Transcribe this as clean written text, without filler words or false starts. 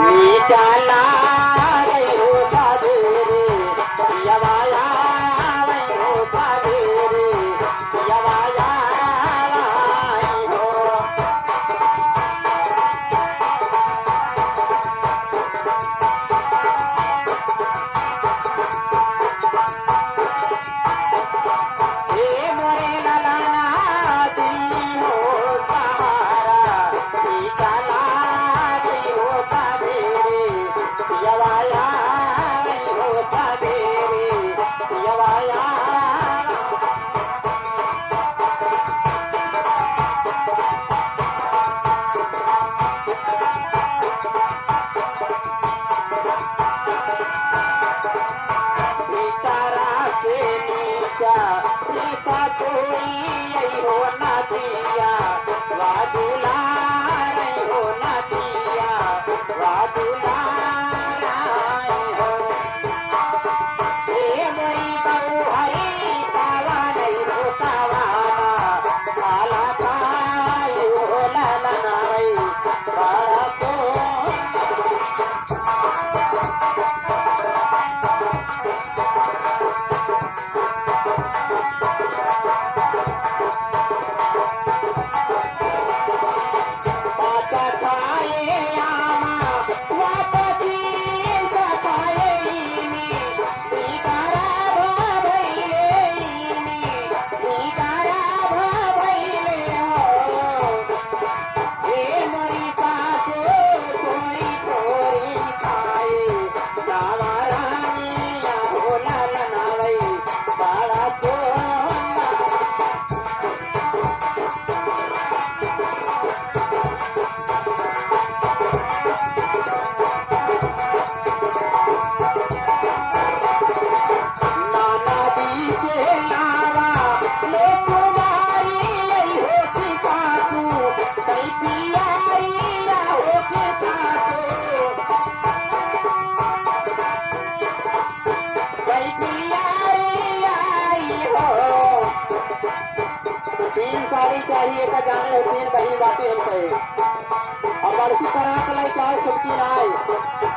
निकाला गयो कावेरी यवाया वयो कावेरी यवाया वयो हे मोरे लालाना दीनो सहारा निकाला गयो कावेरी यवाया वयो कावेरी यवाया तारा के नीचा नीचा कोई हो ना दिया वादुला नहीं हो ना दिया वादुला नहीं हो हे मोरी बहु हरी कावा नहीं हो कावाना काला काई हो ललनाई काला को पाचा खाए आमा वापसी सखाए इनी बिकारा भइले इनी बिकारा भइले हो हे मरी पाछो कोरी कोरी खाए नावारानी हो ललनावई बाळा सोना नाना दी के लावा ले कुमारी होती काकू कई पियारी होती काकू कई पियारी आई हो तीन साड़ी चाहिए का जाने तीन बही बातें हम कहे अब लड़की करा के लाई चाहे छुटकी ना आए